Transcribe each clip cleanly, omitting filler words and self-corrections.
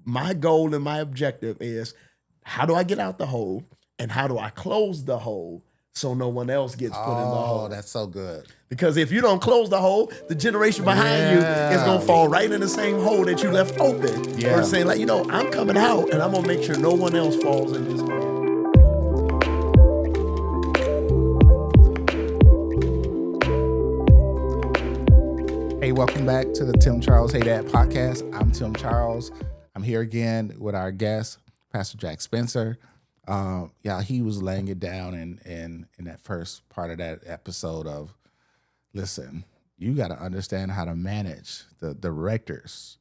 my goal and my objective is how do I get out the hole and how do I close the hole so no one else gets put in the hole. Oh, that's so good. Because if you don't close the hole, the generation behind you is gonna fall right in the same hole that you left open. Yeah. Or saying like, I'm coming out and I'm gonna make sure no one else falls in this hole. Hey, welcome back to the Tim Charles Hey Dad podcast. I'm Tim Charles. I'm here again with our guest, Pastor Jack Spencer. He was laying it down in that first part of that episode of, listen, you got to understand how to manage the directors,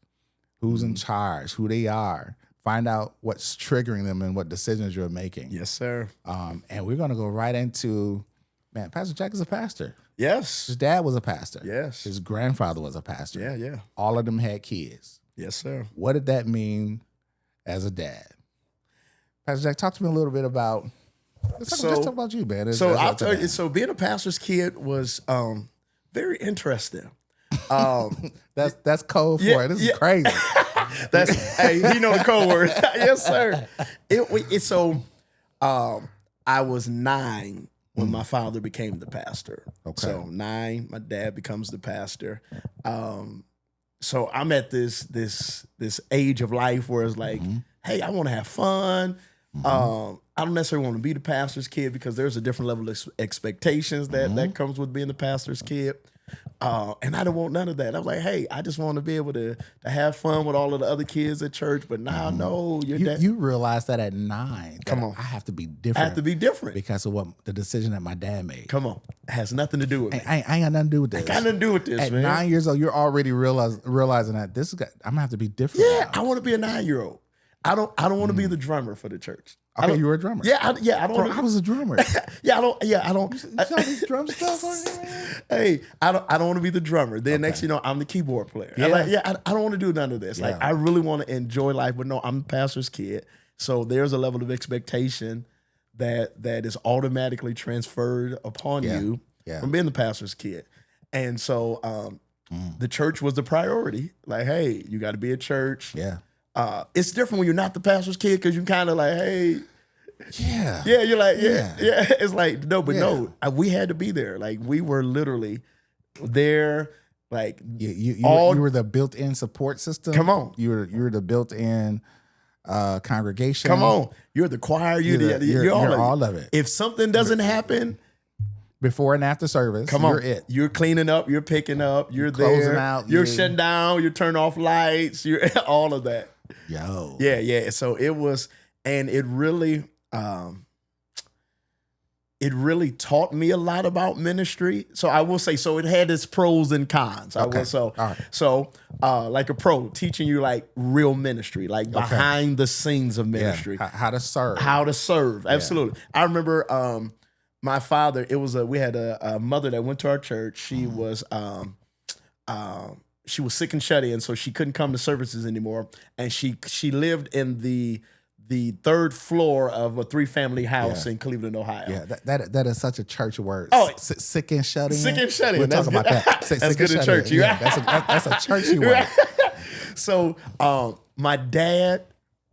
who's in charge, who they are, find out what's triggering them and what decisions you're making. Yes, sir. And we're going to go right into, man, Pastor Jack is a pastor. Yes. His dad was a pastor. Yes. His grandfather was a pastor. Yeah. All of them had kids. Yes, sir. What did that mean as a dad? Pastor Jack, talk to me a little bit about. Let's talk about you, man. I'll tell you. So being a pastor's kid was very interesting. That's code for it. This is crazy. He know the code word. Yes, sir. I was 9 when my father became the pastor. Okay. So 9, my dad becomes the pastor. So I'm at this age of life where it's like, hey, I want to have fun. I don't necessarily want to be the pastor's kid because there's a different level of expectations that comes with being the pastor's kid. And I didn't want none of that. I was like, hey, I just want to be able to have fun with all of the other kids at church. But now, no, you realized that at 9. Come on. I have to be different. I have to be different. Because of what the decision that my dad made. Come on. It has nothing to do with me. I ain't got nothing to do with this. I got nothing to do with this, at man. 9 years old, you're already realizing that I'm going to have to be different. Yeah, now. I want to be a 9-year-old. I don't want to be the drummer for the church. Okay, you were a drummer. Yeah, I don't. I was a drummer. I don't. You saw these drum stuff on here, man? Hey, I don't want to be the drummer. Then next, I'm the keyboard player. Yeah. I don't want to do none of this. Yeah. Like, I really want to enjoy life, but no, I'm the pastor's kid. So there's a level of expectation that is automatically transferred upon you from being the pastor's kid. And so the church was the priority. Like, hey, you got to be at church. Yeah. It's different when you're not the pastor's kid because you kind of like, hey, yeah, you're like, yeah. It's like, no, we had to be there. Like, we were literally there. Like, you were the built-in support system. Come on, you were the built-in congregation. Come on, you're the choir. You're all of it. If something doesn't happen before and after service, you're it. You're cleaning up. You're picking up. You're there. Closing out. You're shutting down. You turn off lights. You're all of that. Yo. Yeah. So it was, and it really taught me a lot about ministry. So I will say, so it had its pros and cons. Okay. All right. Like a pro teaching you like real ministry, like behind the scenes of ministry, how to serve. Absolutely. I remember my father. We had a mother that went to our church. She was she was sick and shut in, so she couldn't come to services anymore. And she lived in the 3rd floor of a 3-family house in Cleveland, Ohio. Yeah, that is such a church word. Oh, sick and shut in. Sick and shut in. We'll talk about that. That's good in church. Yeah, that's a churchy word. So my dad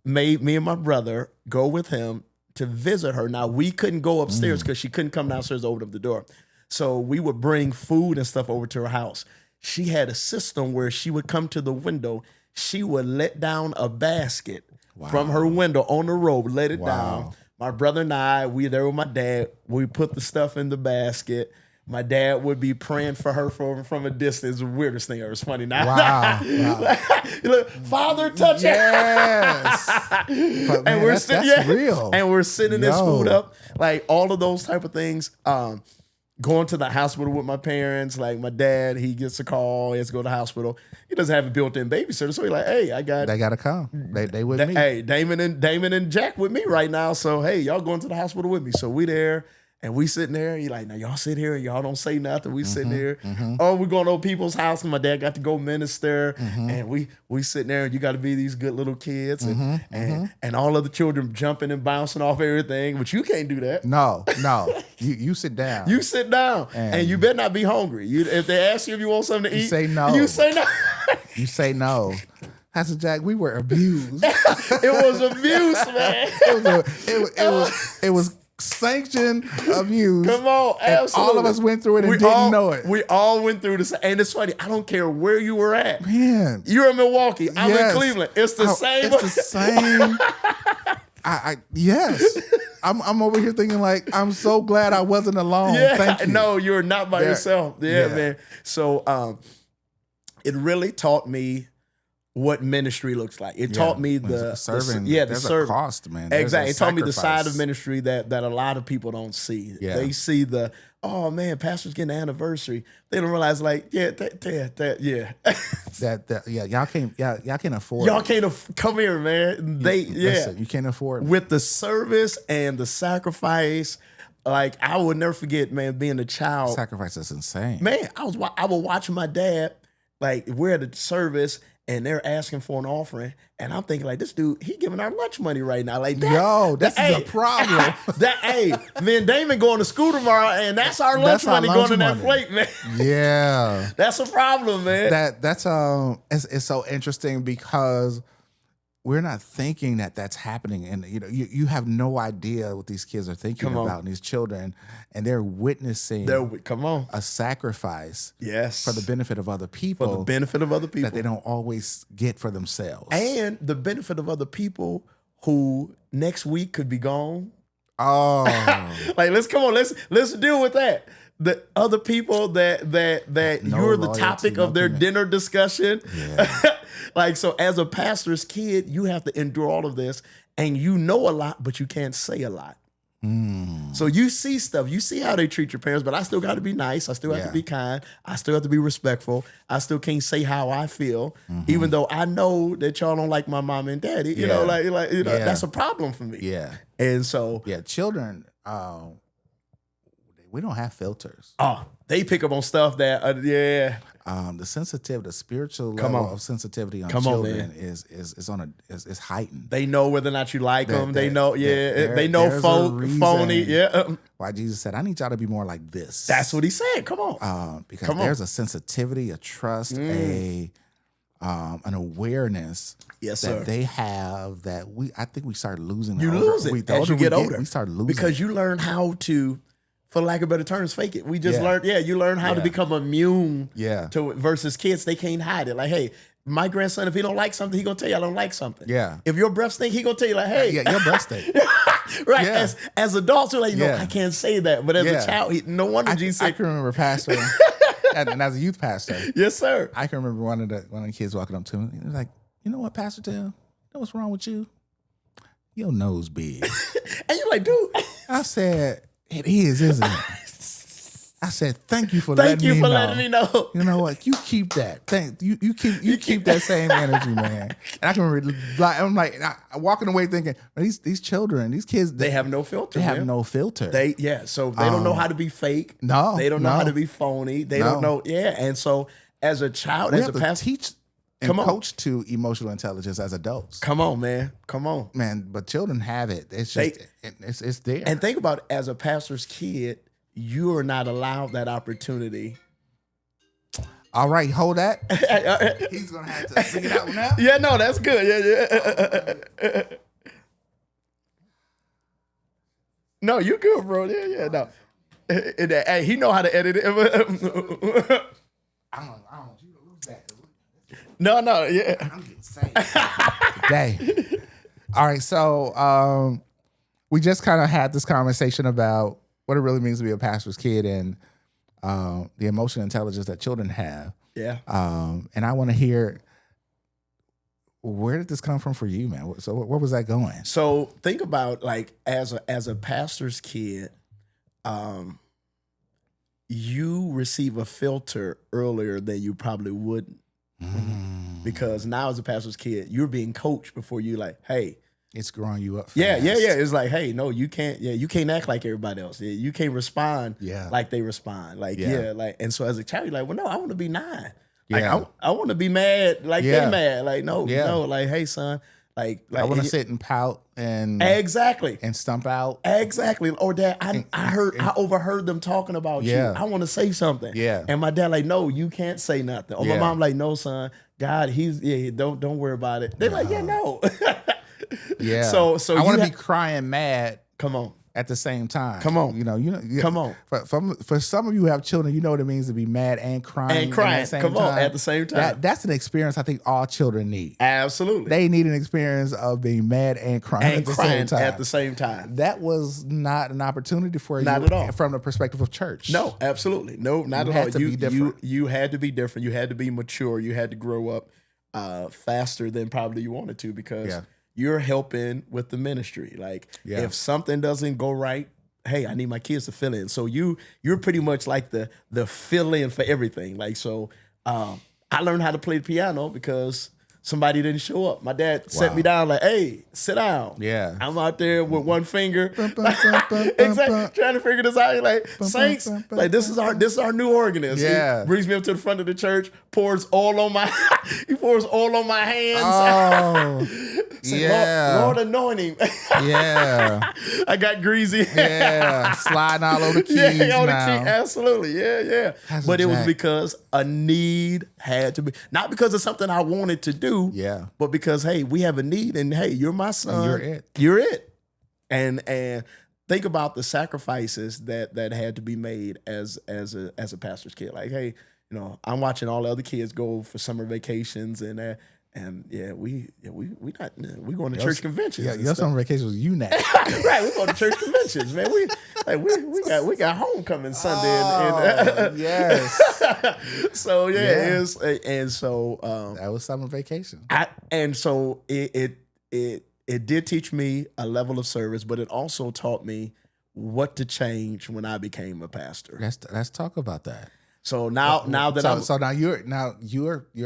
made me and my brother go with him to visit her. Now, we couldn't go upstairs because she couldn't come downstairs to open up the door. So we would bring food and stuff over to her house. She had a system where she would come to the window. She would let down a basket from her window on the road, let it down. My brother and I, we there with my dad. We put the stuff in the basket. My dad would be praying for her from a distance. The weirdest thing ever. It's funny now. Wow. Look, Father, touch yes. it. And we're that's real. And we're sending this food up. Like all of those type of things. Going to the hospital with my parents, like my dad, he gets a call, he has to go to the hospital. He doesn't have a built-in babysitter, so he's like, hey, they gotta come. They with me. Hey, Damon and Jack with me right now. So hey, y'all going to the hospital with me. So we there. And we sitting there, you like, now y'all sit here and y'all don't say nothing. We sitting there. Oh, we're going to old people's house and my dad got to go minister. And we sitting there and you got to be these good little kids. And all of the children jumping and bouncing off everything. But you can't do that. No. You sit down. You sit down. And you better not be hungry. If they ask you if you want something to eat, say no. You say no. You say no. Pastor Jack, we were abused. It was abuse, man. It was sanctioned abuse. Come on, And absolutely. all of us went through it and didn't know it. We all went through this, and it's funny. I don't care where you were at. Man, You're in Milwaukee. I'm yes. in Cleveland. It's the same. It's the same. Yes. I'm over here thinking like, I'm so glad I wasn't alone. Yeah, Thank you. no, you're not by Yeah. yourself. Yeah, Yeah. man. So it really taught me what ministry looks like. It taught me the serving. the there's serving. a cost, man. There's Exactly. a It taught me the sacrifice. side of ministry that a lot of people don't see. Yeah. They see the, oh man, pastor's getting an anniversary. They don't realize like, yeah. Y'all can't afford. Y'all it. can't come here, man. Listen, you can't afford. With the service and the sacrifice, like I will never forget, man, being a child. Sacrifice is insane. Man, I would watch my dad, like we're at a service and they're asking for an offering, and I'm thinking like, this dude, he giving our lunch money right now. Like, that, Yo, this is a hey, problem. Me and Damon going to school tomorrow, and that's our lunch That's our money lunch going in that money. plate, man. Yeah. That's a problem, man. That's it's so interesting because we're not thinking that that's happening, and you have no idea what these kids are thinking Come on. about, and these children, and they're witnessing Come on. a sacrifice Yes. for the benefit of other people, For the benefit of other people. that they don't always get for themselves. And the benefit of other people who next week could be gone. Oh, Like, let's deal with that. The other people that No you're the loyalty, topic of their nothing. dinner discussion. Yeah. Like, so as a pastor's kid, you have to endure all of this, and you know a lot, but you can't say a lot. So you see stuff, you see how they treat your parents, but I still got to be nice. I still have to Yeah. be kind. I still have to be respectful. I still can't say how I feel, even though I know that y'all don't like my mom and daddy. You know, Yeah. like Yeah. that's a problem for me. yeah, And so, yeah. Children, we don't have filters. they pick up on stuff that, The sensitivity, the spiritual Come level on. of sensitivity on Come on, children man. is heightened. they know whether or not you like them. They that- know, they know there's a reason phony. Yeah, Why Jesus said, "I need y'all to be more like this." that's what he said. Come on. Because Come on. there's a sensitivity, a trust, an awareness Yes, that sir. they have that I think we start losing. You the lose older- it the as older you get we older. We start losing because it. you learn how to, for lack of better terms, fake it. We just Yeah. learned. Yeah, you learn how to Yeah. become immune. Yeah. To versus kids, they can't hide it. Like, hey, my grandson, if he don't like something, he gonna tell you I don't like something. Yeah. If your breath stink, he gonna tell you like, hey, Yeah, your breast stink. right. Yeah. As adults, you're like, no, Yeah. I can't say that. But as Yeah. a child, no wonder I Jesus can said, remember pastor, and as a youth pastor, yes, sir. I can remember one of the kids walking up to me. He was like, "You know what, Pastor Tim? You know what's wrong with you? Your nose big." And you're like, dude, I said, "It is, isn't it?" I said, "Thank you for thank you for know. letting me know. You know what? You keep that. You keep that same energy, man." And I can remember, I'm like walking away thinking, these children, these kids, They have no filter. they have man. no filter. So they don't know how to be fake. No, They don't know no. how to be phony. They No. don't know. Yeah. And so as a child, we as have a to pastor, teach and Come on. coach to emotional intelligence as adults. come on, man. Come on. Man, but children have it. It's just it's there. And think about it, as a pastor's kid, you are not allowed that opportunity. All right, hold that. He's gonna have to figure it out now. Yeah, no, that's good. Yeah. No, you good, bro. Yeah, no. Hey, he know how to edit it. I don't you lose that. No, yeah. I'm getting saved today. All right, so we just kind of had this conversation about what it really means to be a pastor's kid and the emotional intelligence that children have. Yeah. And I want to hear, where did this come from for you, man? So where was that going? So think about, like, as a pastor's kid, you receive a filter earlier than you probably wouldn't. Because now as a pastor's kid, you're being coached before you like, hey, It's growing you up. yeah. fast. It's like, hey, no, you can't. Yeah, you can't act like everybody else. Yeah, you can't respond Yeah. like they respond. Like, Yeah. like, and so as a child, you're like, well, no, I want to be 9. Like, Yeah. I want to be mad like Yeah. they mad. Like, no, Yeah. no, like, hey, son, like I want to and sit and pout and exactly. stump out. Exactly. Or dad, I overheard them talking about Yeah. you. I want to say something. Yeah. And my dad like, no, you can't say nothing. Or my Yeah. mom like, no, son, God, don't worry about it. They're like, yeah, no. Yeah. So I want you to be crying mad come on. at the same time. Come on. Come on. For some of you who have children, you know what it means to be mad and crying. And crying. At the same Come time. on, at the same time. That's an experience I think all children need. Absolutely. They need an experience of being mad and crying and at the crying same time. at the same time. That was not an opportunity for Not you at all. from the perspective of church. No, absolutely. No, not You at all. had to be different. You had to be different. You had to be mature. You had to grow up faster than probably you wanted to because you're helping with the ministry. Like if something doesn't go right, hey, I need my kids to fill in. So you're pretty much like the fill in for everything. Like so I learned how to play the piano because somebody didn't show up. My dad set me down like, hey, sit down. Yeah. I'm out there with one finger. Exactly. Trying to figure this out. Like, saints, like this is our new organist. Yeah. He brings me up to the front of the church, pours oil on my hands. Oh. Say, Yeah. Lord anoint him. Yeah. I got greasy. Yeah. Sliding all over the keys all the now. keys. Absolutely. Yeah. Pastor But it was Jack. because a need had to be, not because of something I wanted to do. Yeah. But because, hey, we have a need and hey, you're my son. you're it. You're it. And think about the sacrifices that had to be made as a pastor's kid. Like, hey, I'm watching all the other kids go for summer vacations and we going to church conventions. Yeah, and your stuff. summer vacation was UNAC. Right, we go to church conventions, man. We got homecoming Sunday, and Yes. so Yeah. it is, and so That was summer vacation. it did teach me a level of service, but it also taught me what to change when I became a pastor. Let's talk about that. So now you're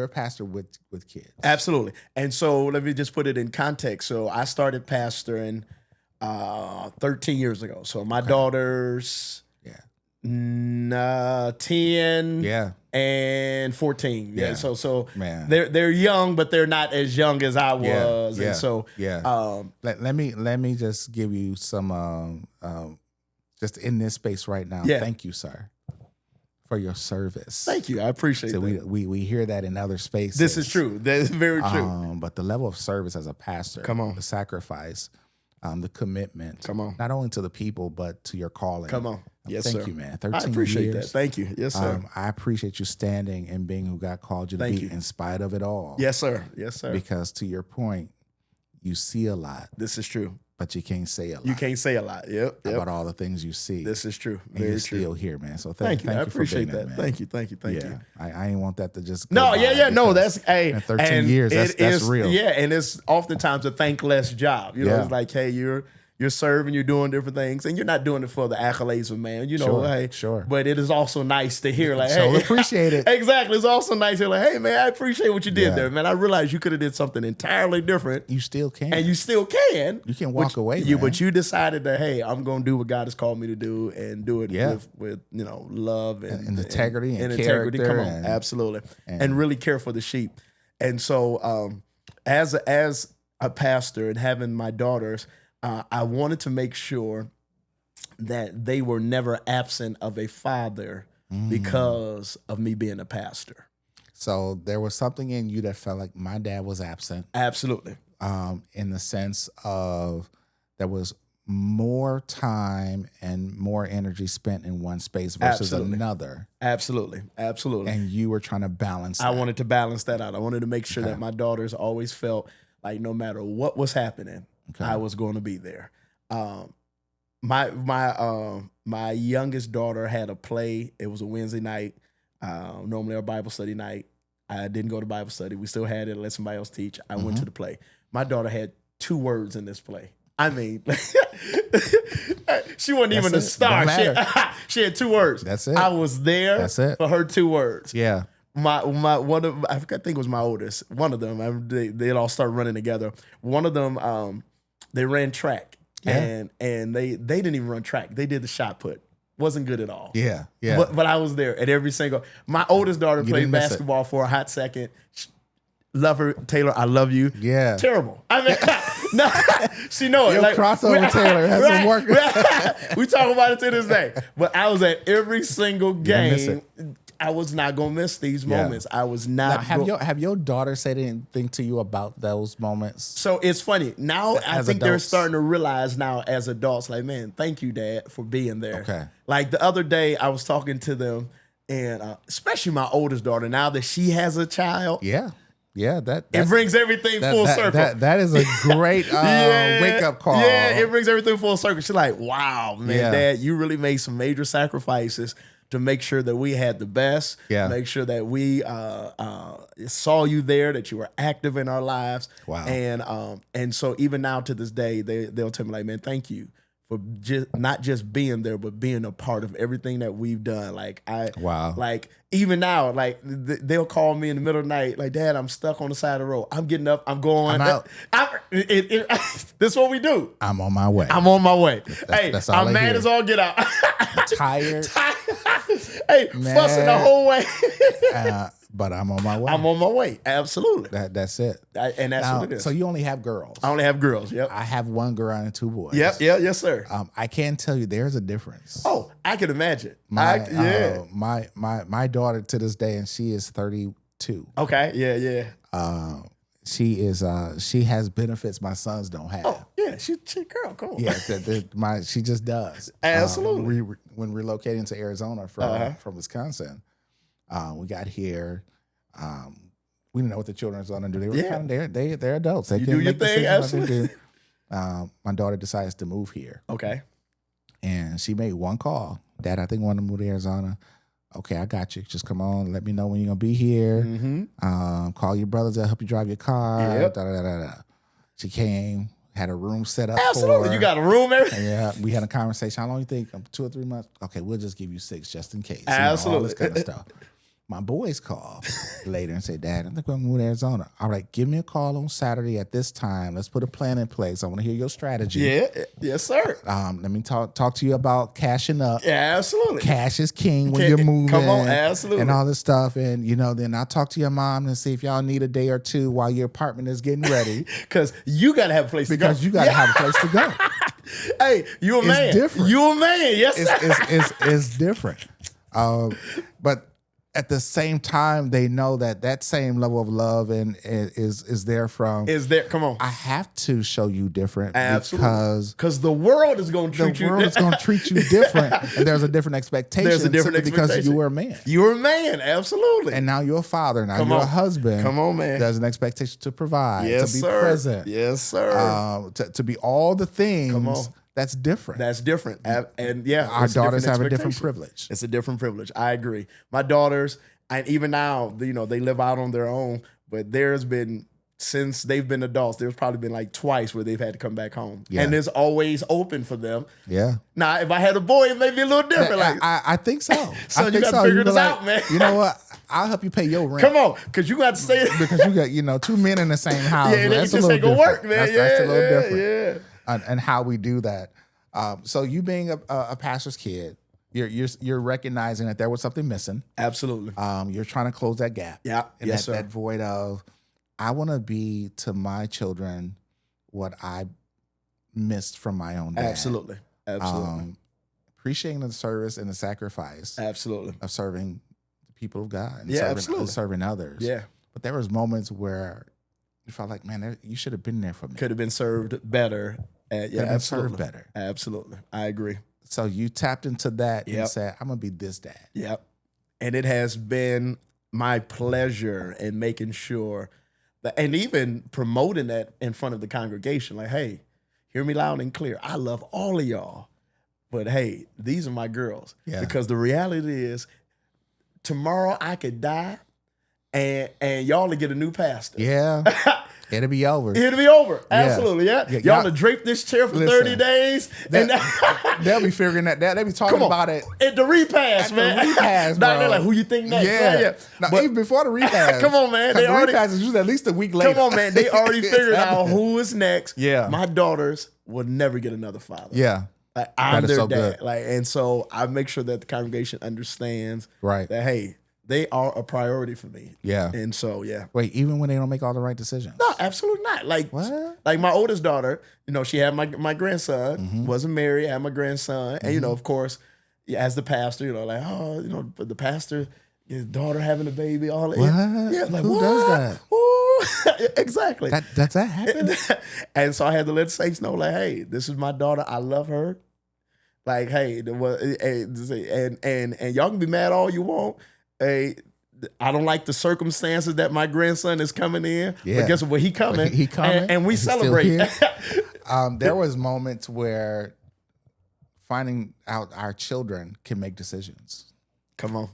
a pastor with kids. Absolutely. And so let me just put it in context. So I started pastoring 13 years ago. So my daughters 10 and 14. Yeah. So Man. they're young, but they're not as young as I was. Yeah. And so Let me just give you some just in this space right now. Yeah. Thank you, sir, for your service. thank you. I appreciate So that. we hear that in other spaces. This is true. That is very true. But the level of service as a pastor, Come on. the sacrifice, the commitment, Come on. not only to the people but to your calling. Come on. Yes, Thank sir. you, man. 13 I appreciate years. that. Thank you. Yes, sir. I appreciate you standing and being who God called you to Thank be you. in spite of it all. Yes, sir. Yes, sir. Because to your point, you see a lot, This is true. but you can't say a lot You can't say a lot. Yep. about all the things you see. This is true. and Very you're true. still here, man. So Thank you. I for appreciate being that. man. Thank you. Thank Yeah, you. I didn't want that to just go No, by no, because that's hey. in 13 and years, it that's is- real. Yeah, and it's oftentimes a thankless job. Yeah. It's like, hey, you're serving, you're doing different things, and you're not doing it for the accolades of man. Sure, Hey, sure. But it is also nice to hear, like, So hey, appreciate it. Exactly. It's also nice to hear, like, hey, man, I appreciate what you did Yeah. there, man. I realized you could have did something entirely different. You still can. And you still can. You can walk away, You, man. but you decided that, hey, I'm going to do what God has called me to do and do it Yeah. with love and integrity and integrity. Come character on, and- absolutely, and really care for the sheep. And so, as a pastor and having my daughters, I wanted to make sure that they were never absent of a father because of me being a pastor. So there was something in you that felt like my dad was absent, Absolutely. in the sense of there was more time and more energy spent in one space versus Absolutely. another. Absolutely. Absolutely. And you were trying to balance I that. wanted to balance that out. I wanted to make sure Okay. that my daughters always felt like no matter what was happening, Okay. I was going to be there. My youngest daughter had a play. It was a Wednesday night. Normally our Bible study night. I didn't go to Bible study. We still had it. Let somebody else teach. I went to the play. My daughter had 2 words in this play. I mean, she wasn't even a it. star. Don't She had 2 words. That's it. I was there That's it. for her 2 words. Yeah. I think it was my oldest. One of them, they all start running together. One of them, they ran track, Yeah. and they didn't even run track. They did the shot put. Wasn't good at all. Yeah. Yeah. But I was there at every single. My oldest daughter You played didn't miss it. basketball for a hot second. Love her, Taylor. I love you. Yeah. Terrible. I mean, no, she know it. Your crossover Taylor has some work. We talk about it to this day. But I was at every single didn't miss game. I was not gonna miss these Yeah. moments. I was Now, not. have your daughter said anything to you about those moments? So it's funny now. I As think they're adults. starting to realize now as adults, like, man, thank you, Dad, for being there. Okay. Like the other day, I was talking to them, and especially my oldest daughter. Now that she has a child, Yeah. Yeah, it that's, brings everything full circle. that is a great wake up call. Yeah, it brings everything full circle. She's like, wow, man, Yeah. Dad, you really made some major sacrifices to make sure that we had the best. Yeah. Make sure that we saw you there, that you were active in our lives. Wow. And so even now to this day, they'll tell me like, man, thank you for not just being there, but being a part of everything that we've done. Wow. Like even now, like they'll call me in the middle of the night, like, Dad, I'm stuck on the side of the road. I'm getting up, I'm going. I'm out. This is what we do. I'm on my way. I'm on my way. Hey, that's all I'm I mad hear. as all get out. Tired, Hey, Man. fussing the whole way. but I'm on my way. I'm on my way. Absolutely. That's it. And that's Now, what it is. so you only have girls. I only have girls. Yep. I have one girl and two boys. Yep. Yeah. Yes, sir. I can tell you there's a difference. Oh, I can imagine. My my daughter to this day, and she is 32. Okay. Yeah. Yeah. She has benefits my sons don't have. Oh, yeah. She girl. Come on. Yeah, she just does. Absolutely. When relocating to Arizona from Wisconsin, we got here. We didn't know what the children was going to do. They were Yeah. they're adults. They You can do your make thing, decisions what they absolutely. do. My daughter decides to move here, Okay. and she made one call. Dad, I think I want to move to Arizona. Okay, I got you. Just come on. Let me know when you're gonna be here. Mm-hmm. Call your brothers. They'll help you drive your car. Yep. Da, da, da, da, da. She came, had a room set up. Absolutely. For her. You got a room, everything. Yeah, we had a conversation. How long you think? 2 or 3 months? Okay, we'll just give you 6 just in case. All Absolutely. this kind of stuff. My boys call later and say, Dad, I think we're going to move to Arizona. All right, give me a call on Saturday at this time. Let's put a plan in place. I want to hear your strategy. Yeah. Yes, sir. Let me talk to you about cashing up. Yeah. Absolutely. Cash is king when you're moving. Come on, absolutely. And all this stuff. And, then I'll talk to your mom and see if y'all need a day or two while your apartment is getting ready. Because you got to have a place to go. Because you got to have a place to go. Hey, you a It's man. different. You a man. Yes, sir. It's different. But at the same time, they know that same level of love and is there from. Is there? Come on. I have to show you different Absolutely. because the world is going to treat the world is going to treat you different, and there's a different expectation. There's a different simply because expectation. you were a man. You're a man. Absolutely. And now you're a father. Now Come you're on. a husband. Come on, man. There's an expectation to provide, yes, to be sir. present, Yes, sir. to be all the things. Come on. That's different. That's different. And yeah, Our it's daughters have a different expectation. privilege. It's a different privilege. I agree. My daughters, and even now, they live out on their own, but there's been, since they've been adults, there's probably been like twice where they've had to come back home. Yeah. And it's always open for them. Yeah. Now, if I had a boy, it may be a little different. Like, I think so. So I you think gotta figure be this out, man. You know what? I'll help you pay your rent. come on, because you got to stay. Because you got 2 men in the same house. Yeah, That's it a just little ain't gonna different. work, man. That's a little different. Yeah. And how we do that. So you being a pastor's kid, you're recognizing that there was something missing. Absolutely. You're trying to close that gap. Yeah. And Yes, sir. that void of, I want to be to my children what I missed from my own dad. Absolutely. Absolutely. Appreciating the service and the sacrifice Absolutely. of serving the people of God and Yeah, absolutely. serving others. Yeah. But there was moments where you felt like, man, you should have been there for me. Could have been served better. Yeah, Could have been absolutely. served better. Absolutely. I agree. So you tapped into that Yep. and said, I'm going to be this dad. Yep. And it has been my pleasure in making sure that, and even promoting that in front of the congregation, like, hey, hear me loud and clear. I love all of y'all, but hey, these are my girls. Yeah. Because the reality is, tomorrow I could die, and y'all will get a new pastor. Yeah. It'll be over. It'll be over. Absolutely, yeah. Yeah, Y'all y'all- to drape this chair for Listen, 30 days. And They'll be figuring that. They'll be talking Come on. about it. at the repass, At the man. repass, Now bro. they're like, who you think next? Yeah. Now, But- even before the repass. Come on, man. 'cause They the already- repass is usually at least a week later. Come on, man. They already It's figured out happening. who is next. Yeah. My daughters will never get another father. Yeah. Like, I'm That is their so dad. good. Like, and so I make sure that the congregation understands Right. that, hey, they are a priority for me. Yeah. And so, yeah. Wait, even when they don't make all the right decisions. No, absolutely not. Like, What? like my oldest daughter, she had my grandson, Mm-hmm. wasn't married, had my grandson. And, of course, as the pastor, like, the pastor, his daughter having a baby, all that. What? Yeah, like, Who what? does that? Ooh. Exactly. Does that happen? And so I had to let Saints know, like, hey, this is my daughter. I love her. Like, hey, and y'all can be mad all you want. Hey, I don't like the circumstances that my grandson is coming in. Yeah. But guess what? He coming. He coming. And we He's still celebrate. here. There was moments where finding out our children can make decisions. Come on.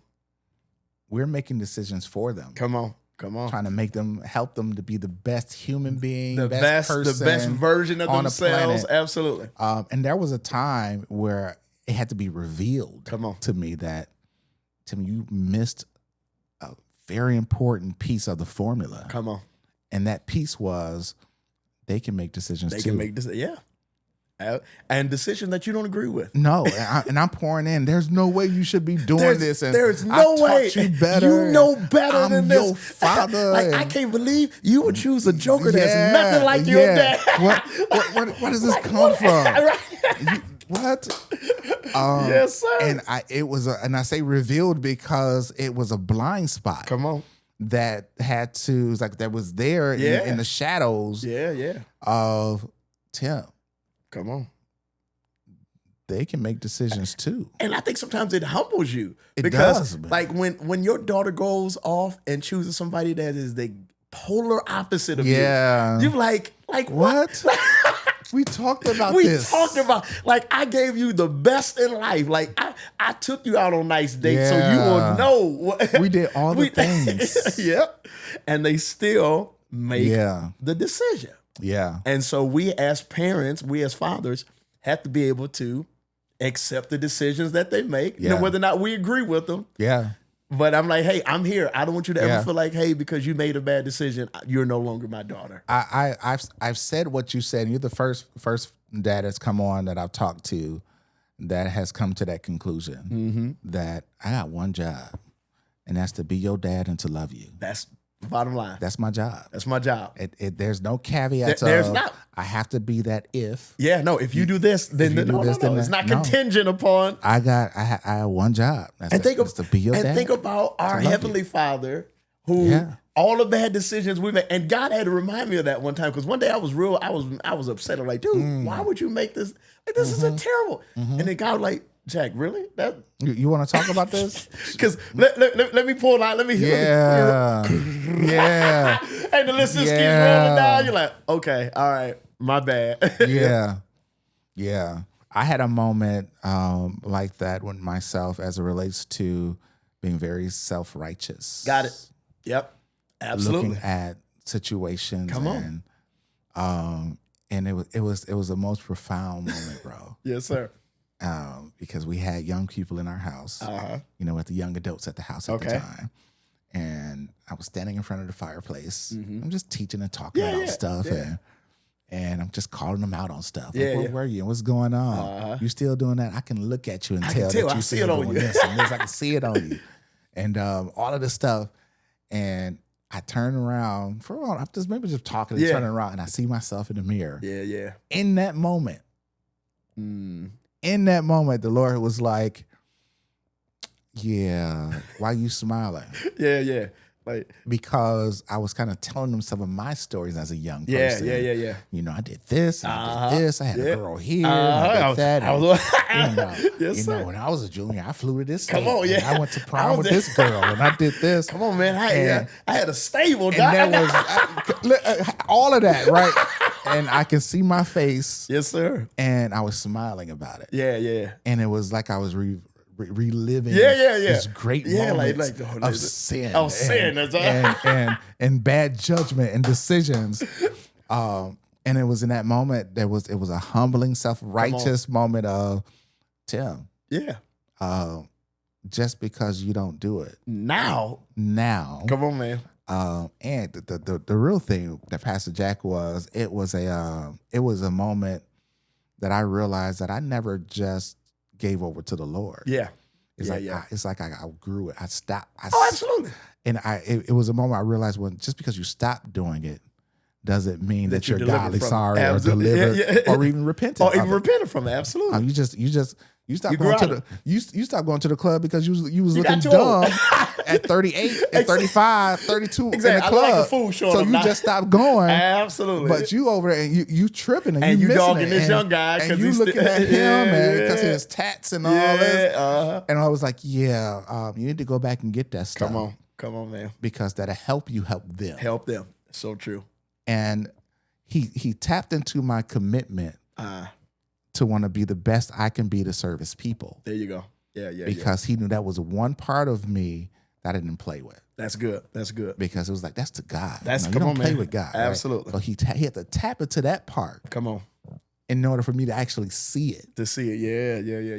We're making decisions for them. Come on. Come on. Trying to help them to be the best human being, The best person version of on the themselves. planet. Absolutely. And there was a time where it had to be revealed Come on. to me that, Tim, you missed a very important piece of the formula. Come on. And that piece was they can make decisions They too. can make this. Yeah. And decisions that you don't agree with. No, and I'm pouring in. There's no way you should be doing this. And there's no I way. Taught you better. You know better I'm than this. your father. Like, I can't believe you would choose a joker that's nothing like your dad. Where does this come from? What? Yes, sir. And I say revealed because it was a blind spot. Come on. That had to, that was there in the shadows. Yeah. Of Tim. Come on. They can make decisions too. And I think sometimes it humbles you. It because does, man. like when your daughter goes off and chooses somebody that is the polar opposite of you. You're like what? We talked about we this. talked about, like, I gave you the best in life. Like, I took you out on nice dates so you will know what we did all the things. Yep. And they still make the decision. Yeah. And so we as parents, we as fathers have to be able to accept the decisions that they make, you know, whether or not we agree with them. Yeah. But I'm like, hey, I'm here. I don't want you to ever feel like, hey, because you made a bad decision, you're no longer my daughter. I've said what you said. You're the first dad that's come on that I've talked to that has come to that conclusion that I got one job, and that's to be your dad and to love you. That's the bottom line. That's my job. That's my job. There's no caveats. There's not. I have to be that if. Yeah, no. If you do this, then no. It's not contingent upon. I have one job. That's to be your dad. And think about our Heavenly Father, who all the bad decisions we made, and God had to remind me of that one time because one day I was upset. I'm like, dude, why would you make this? Like, this is a terrible. And then God was like, Jack, really? That you want to talk about this? Because let me pull out. Let me hear. Yeah. And the list just keeps rolling down. You're like, okay, all right, my bad. Yeah. I had a moment like that with myself as it relates to being very self-righteous. Got it. Yep. Absolutely. Looking at situations. Come on. And it was the most profound moment, bro. Yes, sir. Because we had young people in our house, you know, with the young adults at the house at the time. And I was standing in front of the fireplace. I'm just teaching and talking about stuff. And I'm just calling them out on stuff. Like, where are you? What's going on? You still doing that? I can look at you and tell that you still doing this and this. I can see it on you. And all of this stuff. And I turn around I'm just talking and turning around, and I see myself in the mirror. Yeah. In that moment, the Lord was like, "Yeah, why you smiling?" Yeah. Like, because I was kind of telling them some of my stories as a young person. Yeah. You know, I did this, and I did this. I had a girl here, and I did that. Yes, sir. When I was a junior, I flew to this. Come on, yeah. I went to prom with this girl, and I did this. Come on, man. I had a stable. And that was all of that, right? And I can see my face. Yes, sir. And I was smiling about it. Yeah. And it was like I was reliving this great moment of sin. Oh, sin. And bad judgment and decisions. And it was in that moment, it was a humbling, self-righteous moment of, Tim. Yeah. Just because you don't do it. Now. Come on, man. And the real thing that Pastor Jack it was a moment that I realized that I never just gave over to the Lord. Yeah. It's like I outgrew it. I stopped. Absolutely. And it was a moment I realized just because you stop doing it doesn't mean that you're godly sorry or delivered or even repentant. Or even repented from it. Absolutely. You just You stopped grew going to out the of you stopped going to the club because you was You looking got too dumb old. at 38, at 35, 32 in the Exactly. I club. look like a fool showing so up you now. just stopped going. Absolutely. But you over there and you tripping and, And you missing dogging it. this and, young guy and 'cause you he's looking still- at him and because Yeah. his tats and all this. Uh-huh. And I was like, yeah, you need to go back and get that stuff. Come on, man. Because that'll help you help them. Help them. So true. And he tapped into my commitment Uh, to want to be the best I can be to service people. there you go. Yeah. Because he knew that was one part of me that I didn't play with. That's good. That's good. Because it was like, that's the God. That's you come don't on, play man. with God. Absolutely. Right? So he had to tap into that part Come on. in order for me to actually see it. To see it.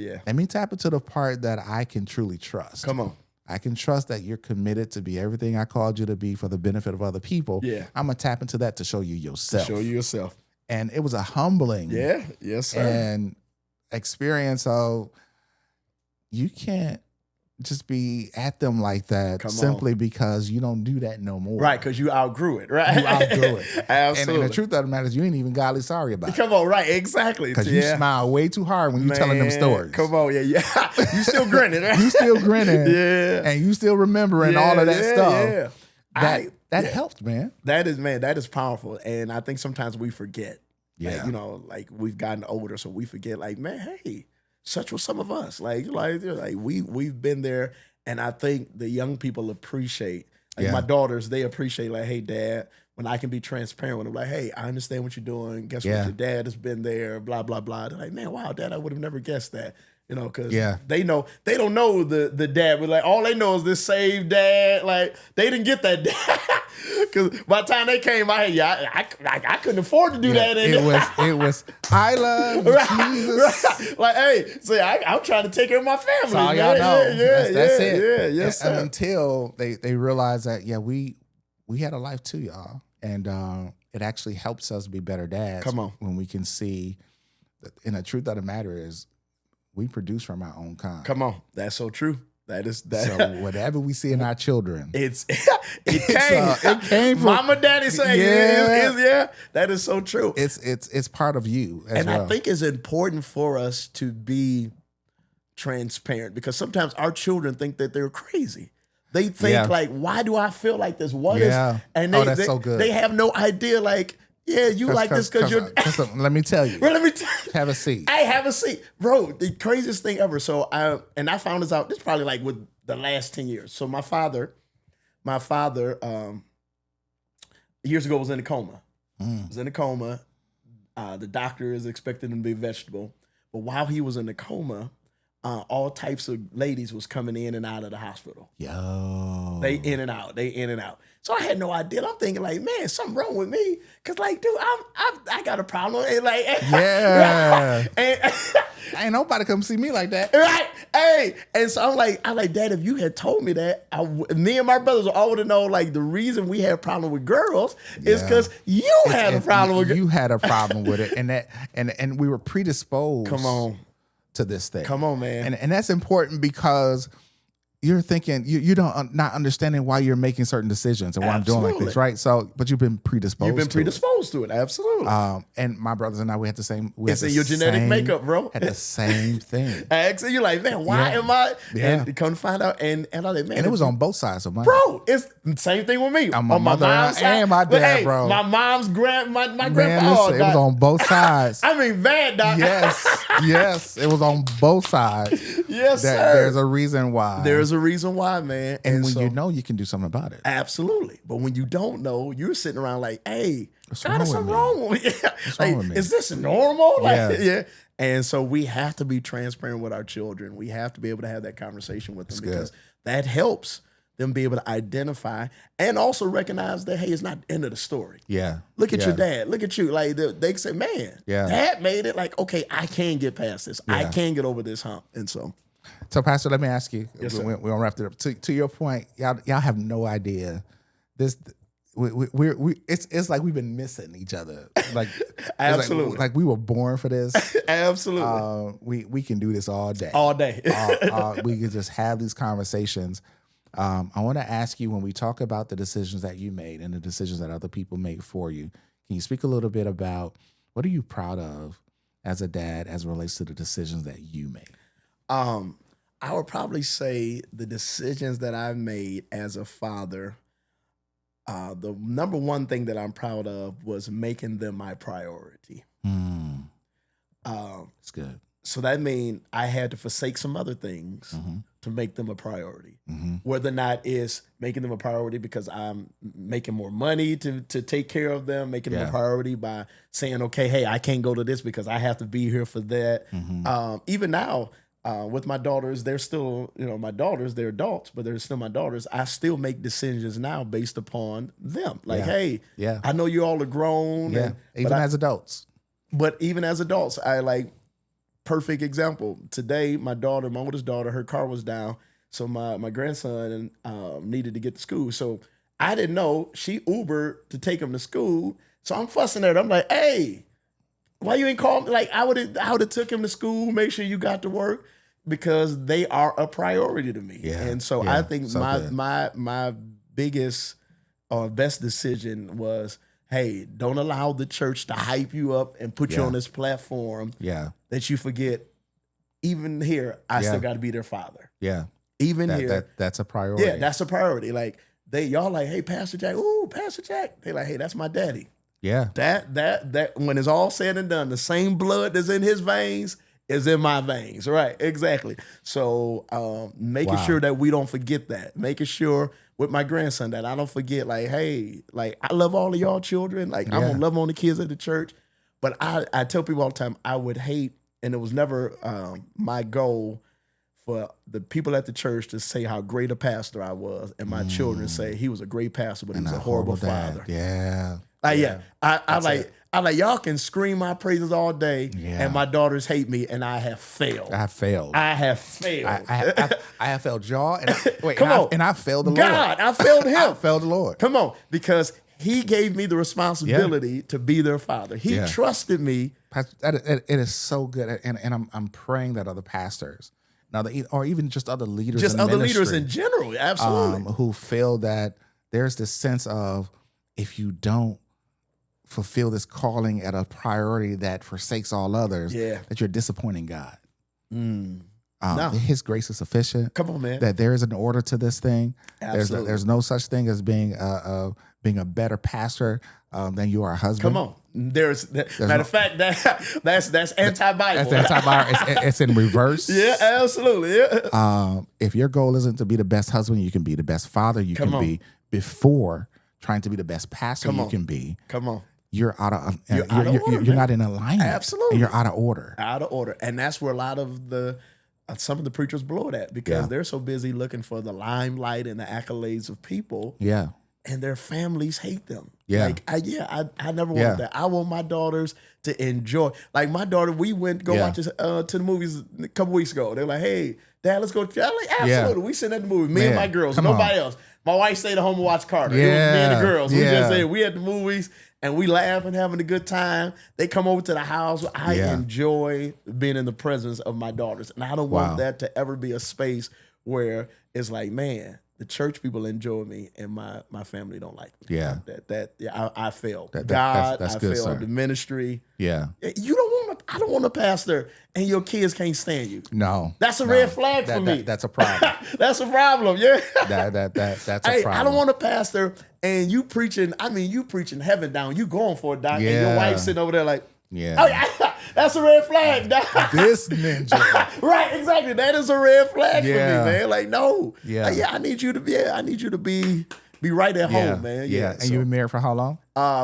Yeah. Let me tap into the part that I can truly trust. Come on. I can trust that you're committed to be everything I called you to be for the benefit of other people. Yeah. I'm going to tap into that to show you yourself. Show you yourself. And it was a humbling Yeah. Yes, sir. and experience of you can't just be at them like that Come on. simply because you don't do that no more. Right, because you outgrew it, right? You outgrew it. Absolutely. And the truth of the matter is you ain't even godly sorry about it. Come on, right, exactly. Because you smile way too hard when you're telling them Man, stories. Come on, yeah. You still grinning, right? You still grinning. Yeah. And you still remembering all of that stuff. Yeah. That helped, man. That is powerful. And I think sometimes we forget. Yeah. Like, like we've gotten older, so we forget, like, man, hey, such was some of us. Like we've been there. And I think the young people appreciate, like my daughters, they appreciate, like, hey, Dad, when I can be transparent with them, like, hey, I understand what you're doing. Guess what? Your dad has been there, blah, blah, blah. They're like, man, wow, Dad, I would have never guessed that. Because they don't know the dad, but like all they know is this saved dad. Like they didn't get that dad. Because by the time they came out here, I couldn't afford to do that. It was I love Jesus. Right. Like, hey, see, I'm trying to take care of my family. That's all y'all know. That's it. Yeah, yes, and sir. until they realize that, we had a life too, y'all. And it actually helps us be better dads. Come on. When we can see, and the truth of the matter is, we produce from our own kind. Come on. That's so true. That is that. So whatever we see in our children, it came from Mama, Daddy saying, yeah, that is so true. It's part of you as well. I think it's important for us to be transparent because sometimes our children think that they're crazy. They think like, why do I feel like this? What is? And that's so good. They have no idea. Like, yeah, you like this because you're. Let me tell you. Well, let me tell you. Have a seat. Hey, have a seat, bro. The craziest thing ever. So I found this out. This is probably like with the last 10 years. So my father, years ago was in a coma. Was in a coma. The doctor is expecting him to be vegetable, but while he was in the coma, all types of ladies was coming in and out of the hospital. Yo, They in and out. So I had no idea. I'm thinking like, man, something wrong with me, cause like, dude, I got a problem. And like, and, ain't nobody come see me like that, right? Hey, and so I'm like, Dad, if you had told me that, me and my brothers all would have known. Like, the reason we had a problem with girls is because you had a problem with. You had a problem with it, and we were predisposed. Come on. To this thing. Come on, man. And that's important because you're thinking you don't not understanding why you're making certain decisions and why I'm doing like this, right? So, but you've been predisposed. You've been predisposed to it, absolutely. And my brothers and I, we had the same. It's in your genetic makeup, bro. Had the same thing. Actually, you're like, man, why am I? Yeah. And come to find out, and I like, man, and it was on both sides of mine, bro. It's the same thing with me. On my mother mom's side, and my dad, bro. My mom's my Man, grandpa. listen, it was on both sides. I mean, bad dog. Yes, it was on both sides. Yes, sir. There's a reason why. There's a reason why, man. And when you know, you can do something about it. Absolutely. But when you don't know, you're sitting around like, hey, what's something wrong with me? What's wrong with me? Is this normal? Like, Yeah. And so we have to be transparent with our children. We have to be able to have that conversation with them because that helps them be able to identify and also recognize that, hey, it's not the end of the story. Yeah. Look at your dad. Look at you. Like they say, man, Dad made it. Like, okay, I can get past this. I can get over this hump. And so, Pastor, let me ask you. Yes, sir. We're gonna wrap it up. To your point, y'all have no idea. This it's like we've been missing each other. Like absolutely, like we were born for this. Absolutely. We can do this all day. All day. We can just have these conversations. I want to ask you, when we talk about the decisions that you made and the decisions that other people made for you, can you speak a little bit about what are you proud of as a dad as it relates to the decisions that you made? I would probably say the decisions that I've made as a father, the number one thing that I'm proud of was making them my priority. Mm, Um, it's good. so that means I had to forsake some other things Mm-hmm. to make them a priority. Mm-hmm. Whether or not it's making them a priority because I'm making more money to take care of them, making them Yeah. a priority by saying, okay, hey, I can't go to this because I have to be here for that. Mm-hmm. Even now, with my daughters, they're still, my daughters, they're adults, but they're still my daughters. I still make decisions now based upon them. Like, Yeah. hey, Yeah. I know you all are grown. Yeah. Even as adults. But even as adults, I like, perfect example. Today, my oldest daughter, her car was down. So my grandson needed to get to school. So I didn't know. She Ubered to take him to school. So I'm fussing at her. I'm like, hey, why you ain't called me? Like I would have took him to school, make sure you got to work, because they are a priority to me. Yeah. And so Yeah. I think So good. my biggest or best decision was, hey, don't allow the church to hype you up and put you Yeah. on this platform Yeah. that you forget. Even here, I Yeah. still got to be their father. Yeah. Even here, That's a priority. yeah, that's a priority. Like y'all like, hey, Pastor Jack, ooh, Pastor Jack. They like, hey, that's my daddy. yeah. That when it's all said and done, the same blood that's in his veins is in my veins. Right, exactly. So making Wow. sure that we don't forget that. Making sure with my grandson that I don't forget, like, hey, like I love all of y'all children. Like I'm Yeah. gonna love on the kids at the church. But I tell people all the time, I would hate, and it was never my goal for the people at the church to say how great a pastor I was, and my children say he was a great pastor, but he was a horrible dad. father. Yeah. Yeah. I like it. I like y'all can scream my praises all day, Yeah. and my daughters hate me, and I have failed. I have failed. I have failed. I have failed y'all. And wait, Come on. and I failed the God, Lord. I failed him. I failed the Lord. Come on, because he gave me the responsibility to be their father. He Yeah. trusted me. Pastor, it is so good, and I'm praying that other pastors, now or even just other leaders, Just in other leaders ministry, in general, absolutely. who feel that there's this sense of, if you don't fulfill this calling at a priority that forsakes all others, Yeah. that you're disappointing God. No. His grace is sufficient. Come on, man. That there is an order to this thing. Absolutely. There's no such thing as being a better pastor than you are a husband. Come on. Matter of fact, that's anti-Bible. That's anti-Bible. It's in reverse. Yeah, absolutely. Yeah. If your goal isn't to be the best husband, you can be the best father you Come can on. be, before trying to be the best pastor Come you on. can be. Come on. You're out of You're out of order, you're man. not in alignment. Absolutely. And you're out of order. Out of order. And that's where a lot of some of the preachers blow it at, because Yeah. they're so busy looking for the limelight and the accolades of people, Yeah. and their families hate them. Yeah. Like, I never Yeah. wanted that. I want my daughters to enjoy. Like, my daughter, we went to go Yeah. watch this, to the movies a couple weeks ago. They're like, hey, Dad, let's go. I'm like, absolutely. We sitting at the movie. Me and Man, my girls. come Nobody on. else. My wife stayed at home and watched Carter. It was me Yeah. and the girls. We Yeah. just said, we at the movies, and we laugh and having a good time. They come over to the house. I Yeah. enjoy being in the presence of my daughters. And I don't Wow. want that to ever be a space where it's like, man, the church people enjoy me and my family don't like me. Yeah. I failed. That's God, good, I failed sir. the ministry. Yeah. You don't want I don't want a pastor and your kids can't stand you. No. That's a no. red flag for me. That's a problem. That's a problem. Yeah. That's a Hey, problem. I don't want a pastor and you preaching heaven down. You going for it, Doc. And your Yeah. wife sitting over there like, Yeah. oh, yeah, that's a red flag, Doc. This ninja. Right, exactly. That is a red flag Yeah. for me, man. Like, no. Yeah. I need you to be right at Yeah. home, man. Yeah. And you've been married for how long?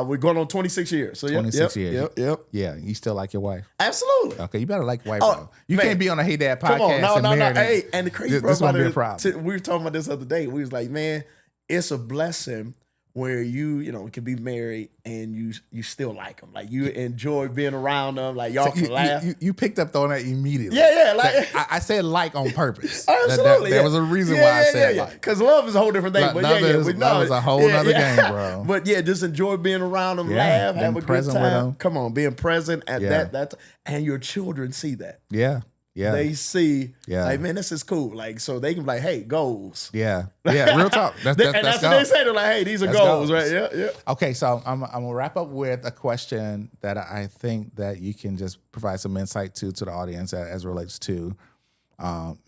We're going on 26 years. So 26 years. Yep. Yeah. You still like your wife? Absolutely. Okay. You better like your wife. Oh, though. You man. can't be on a Hey Dad podcast. Come on, no. and married Hey, and the crazy this part gonna about be a it, problem. we were talking about this other day. We was like, man, it's a blessing where you can be married and you still like them. Like, you enjoy being around them. Like, y'all can laugh. You picked up on that immediately. Yeah, like I said like on purpose. absolutely. There was a reason why I said like. Because love is a whole different thing. Love But yeah, we know love is a whole nother game, bro. But yeah, just enjoy being around them, Yeah, laugh, being have a good present with time. them. Come on, being present at Yeah. that, and your children see that. Yeah. Yeah. They see, Yeah. like, man, this is cool. Like, so they can be like, hey, goals. Yeah. Real talk. And that's what they say. They're like, hey, these are That's goals, goals. right? Yeah. Okay, so I'm gonna wrap up with a question that I think that you can just provide some insight to the audience as relates to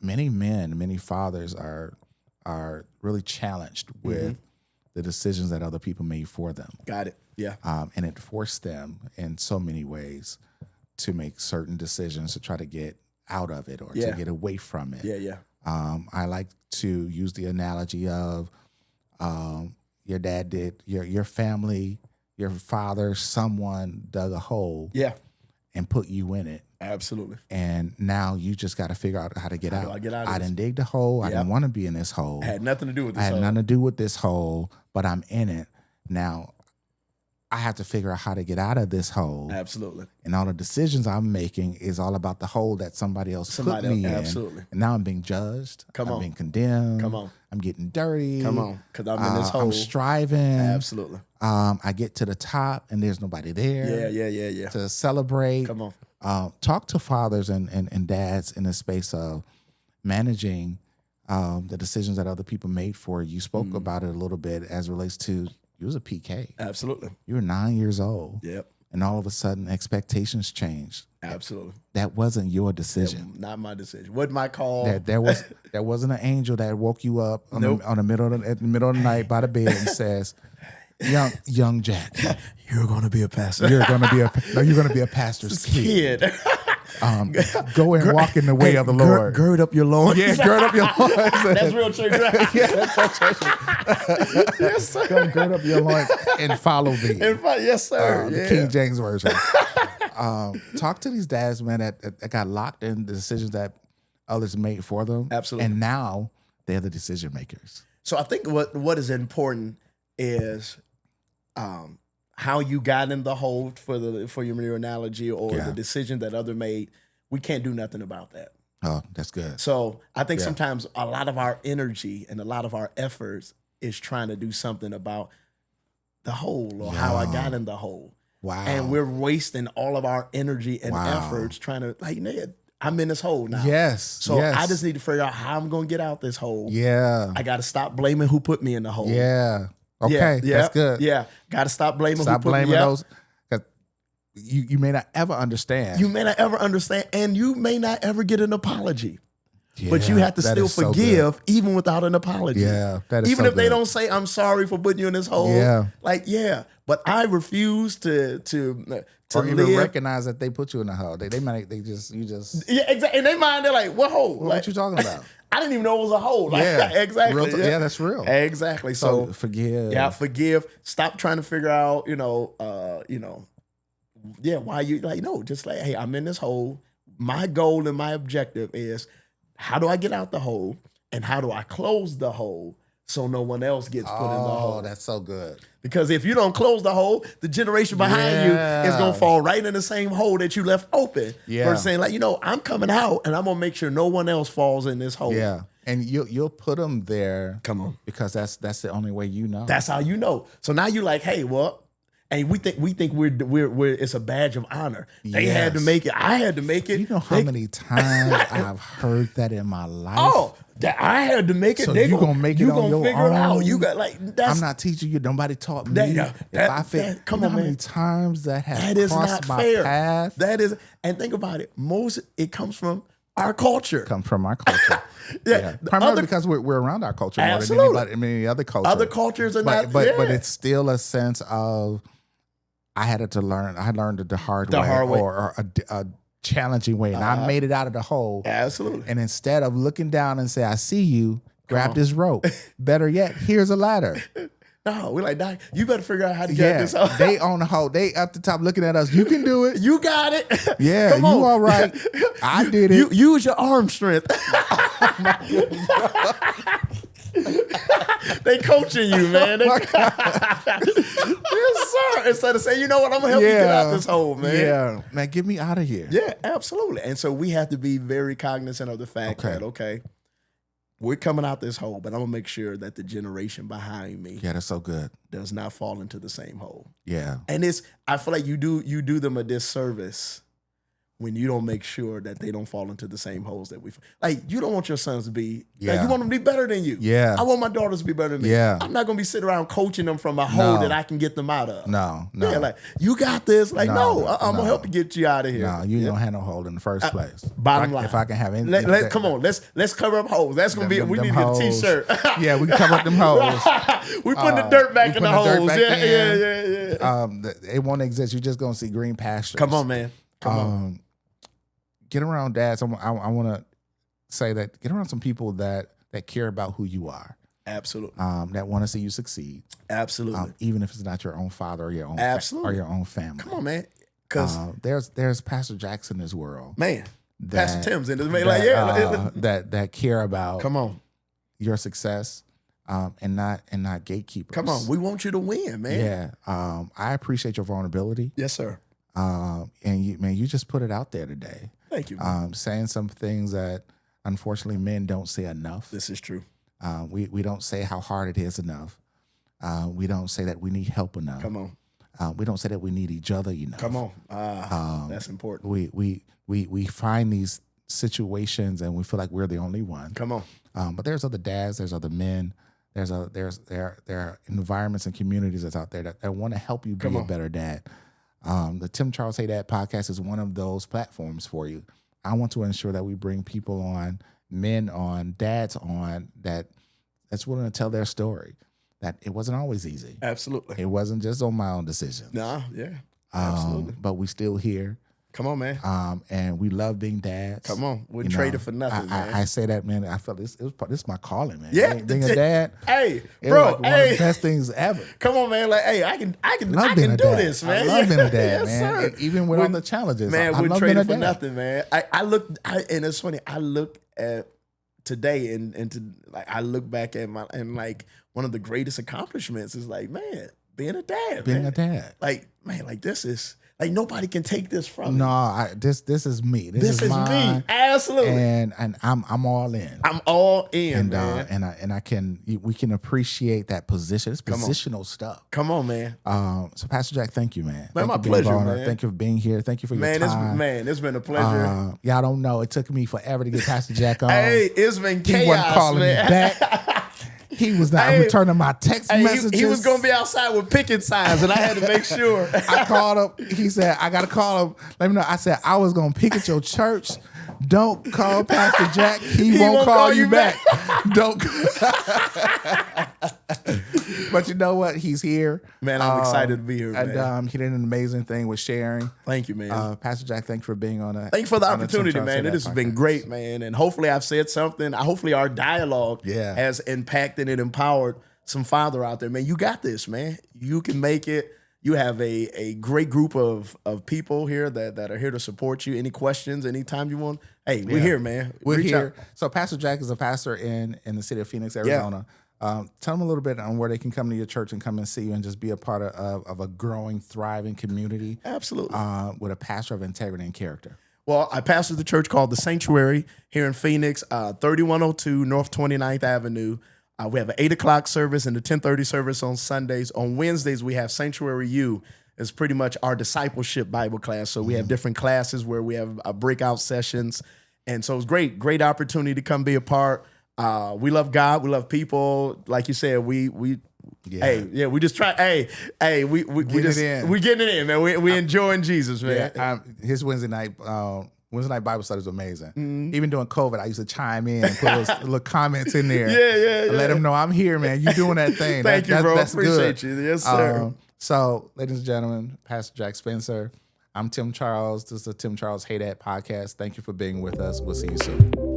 Many men, many fathers are really challenged with the decisions that other people made for them. Got it. Yeah. And it forced them in so many ways to make certain decisions to try to get out of it or to get away from it. Yeah. Yeah. I like to use the analogy of your dad did, your family, your father, someone dug a hole Yeah. and put you in it. Absolutely. And now you just got to figure out how to get out. do I get out of I this? didn't dig the hole. I didn't want to be in this hole. Had nothing to do with this. I had whole- nothing to do with this hole, but I'm in it. Now I have to figure out how to get out of this hole. Absolutely. And all the decisions I'm making is all about the hole that somebody else put me in. Absolutely. And now I'm being judged. Come I'm on. being condemned. Come on. I'm getting dirty. Come on. Because I'm in this hole. I'm striving. Absolutely. I get to the top and there's nobody there Yeah. to celebrate. Come on. Talk to fathers and dads in the space of managing the decisions that other people made for you. You spoke about it a little bit as it relates to you was a PK. Absolutely. You were 9 years old. Yep. And all of a sudden expectations changed. Absolutely. That wasn't your decision. Not my decision. Wasn't my call. That there wasn't an angel that woke you up on Nope. the middle of the night by the bed and says, young Jack, You're going to be a pastor. you're gonna be a pastor's kid. Kid. Go and walk in the way of the Lord. Gird up your loins. Yeah, gird up your loins. That's real church, right? Yeah, that's church. Yes, sir. Go gird up your loins and follow thee. Yes, sir. The King James version. Talk to these dads, man, that got locked in the decisions that others made for them. Absolutely. And now they're the decision makers. So I think what is important is how you got in the hole for your analogy or Yeah. the decision that other made. We can't do nothing about that. Oh, that's good. So I think Yeah. sometimes a lot of our energy and a lot of our efforts is trying to do something about the hole or how I got in the hole. Wow. And we're wasting all of our energy and Wow. efforts trying to Ned, I'm in this hole now. Yes. So yes. I just need to figure out how I'm going to get out this hole. Yeah. I got to stop blaming who put me in the hole. Yeah. Okay. Yeah, That's good. Yeah. Got to stop blaming Stop who put me blaming yeah. those. 'Cause you may not ever understand. You may not ever understand, and you may not ever get an apology. But you Yeah, have to that still is so good. forgive even without an apology. Yeah, that is even so if they good. don't say I'm sorry for putting you in this hole. Yeah. But I refuse to or even live. recognize that they put you in the hole. They just Yeah, exactly. In their mind, they're like, "What hole? what you talking about? I didn't even know it was a hole." Like, Yeah, exactly. Real yeah, that's real. Exactly. So So forgive. yeah, forgive. Stop trying to figure out, why you no, just like, hey, I'm in this hole. My goal and my objective is how do I get out the hole and how do I close the hole so no one else gets put in the hole? Oh, that's so good. Because if you don't close the hole, the generation behind you is Yeah. gonna fall right in the same hole that you left open. Yeah. Versus saying like, I'm coming out and I'm gonna make sure no one else falls in this hole. Yeah, and you'll put them there. Come on. because that's the only way you know. That's how you know. So now you like, hey, well, and we think we're it's a badge of honor. They had to Yes. make it. I had to make it. You know how many times I've heard that in my life. Oh, that I had to make it. So They you gonna make it you on gonna your figure it out. own? You got like that's I'm not teaching you. Nobody taught me. come you know on, how many man. times that has that is crossed not my fair. path. That is, and think about it. It comes from our culture. Come from our culture. Yeah. Primarily Other- because we're around our culture more than Absolutely. any other culture. Other cultures are but not. but yeah. it's still a sense of I had to learn. I learned it the hard way, or a challenging way, and I made it out of the hole. Absolutely. And instead of looking down and say, "I see you," grab this rope. Better yet, here's a ladder. No, we're like, Doc, you better figure out how to get Yeah, this out. they on the hole. They up the top looking at us. You can do it. You got it. Yeah, Come you on. all right. I did it. You use your arm strength. They coaching you, man. Yes, sir. Instead of saying, you know what, I'm gonna help you get out this hole, man. Yeah, man, get me out of here. Yeah, absolutely. And so we have to be very cognizant of the fact that we're coming out this hole, but I'm gonna make sure that the generation behind me Yeah, that's so good. does not fall into the same hole. Yeah, And I feel like you do them a disservice when you don't make sure that they don't fall into the same holes that we like. You don't want your sons to be like, Yeah. you want them to be better than you. Yeah. I want my daughters to be better than me. Yeah. I'm not gonna be sitting around coaching them from a hole No. that I can get them out of. No. Yeah, like you got this. Like, No, I'm gonna help you get you out of here. No, you don't have no hold in the first place. Bottom If line. if I can have any, Come on, let's cover up holes. That's gonna be. We them need to get a holes. T-shirt. Yeah, we can cover up them holes. We putting the dirt back we in the putting the dirt holes. back Yeah. in. It won't exist. You're just gonna see green pastures. Come on, man. Come on. Get around dads. I want to say that get around some people that care about who you are. Absolutely. That want to see you succeed. Absolutely. Even if it's not your own father or your own Absolutely. or your own family. Come on, man. Because there's Pastor Jackson in this world. man, that- Pastor Tim's in this man. that care about Come on. your success and not gatekeepers. Come on. We want you to win, man. Yeah. I appreciate your vulnerability. Yes, sir. And you just put it out there today. Thank you. Saying some things that unfortunately men don't say enough. This is true. We don't say how hard it is enough. We don't say that we need help enough. Come on. We don't say that we need each other enough. Come on. That's important. We find these situations and we feel like we're the only one. Come on. But there's other dads, there's other men, there are environments and communities that's out there that want to help you be a better dad. The Tim Charles Hey Dad podcast is one of those platforms for you. I want to ensure that we bring people on, men on, dads on, that's willing to tell their story. That it wasn't always easy. Absolutely. It wasn't just on my own decision. Nah, yeah. Absolutely. But we still here. Come on, man. And we love being dads. Come on. Wouldn't trade it for nothing, man. I say that, man. I felt this is my calling, man. Yeah. Being a dad. Hey, It bro. was like one of the best things ever. Come on, man. Like, hey, I can Love being a do dad. this, man. I love being a dad, Yes, man. sir. And even with all the challenges, Man, I wouldn't love trade being it a for dad. nothing, man. And it's funny. I look at today I look back at like one of the greatest accomplishments is like, man, being a dad. Being man. a dad. Like, man, like this is like nobody can take this from me. No, this is me. This is mine. me. Absolutely. And I'm all in. I'm all in, man. We can appreciate that position. It's positional stuff. Come on, man. So Pastor Jack, thank you, man. Thank my you for being pleasure, vulnerable. man. Thank you for being here. Thank you for your Man, time. it's been a pleasure. Y'all don't know. It took me forever to get Pastor Jack on. Hey, it's been chaos, He wasn't calling man. me back. He was not returning my text messages. He was gonna be outside with picket signs, and I had to make sure. I called him. He said, I got to call him. Let me know. I said, I was going to picket your church. Don't call Pastor Jack. He won't call you back. Don't. But you know what? He's here. Man, I'm excited to be here, man. And he did an amazing thing with sharing. Thank you, man. Pastor Jack, thank you for being on Thank you for the opportunity, man. It has been great, man. And hopefully I've said something. Hopefully our dialogue has impacted and empowered some father out there, man. You got this, man. You can make it. You have a great group of people here that are here to support you. Any questions, anytime you want. Hey, we're here, man. We're Reach here. out. So Pastor Jack is a pastor in the city of Phoenix, Arizona. Tell them a little bit on where they can come to your church and come and see you and just be a part of a growing, thriving community. Absolutely. With a pastor of integrity and character. Well, I pastor the church called The Sanctuary here in Phoenix, 3102 North 29th Avenue. We have an 8 o'clock service and a 10:30 service on Sundays. On Wednesdays, we have Sanctuary U. It's pretty much our discipleship Bible class. So we have different classes where we have breakout sessions. And so it's great opportunity to come be a part. We love God. We love people. Like you said, we just try. We getting it in, man. We enjoying Jesus, man. Yeah, his Wednesday night Bible study is amazing. Even during COVID, I used to chime in and put little comments in there. Yeah. Let him know I'm here, man. You doing that thing. Thank you, bro. That's Appreciate good. you. Yes, sir. So, ladies and gentlemen, Pastor Jack Spencer. I'm Tim Charles. This is the Tim Charles Hey Dad podcast. Thank you for being with us. We'll see you soon.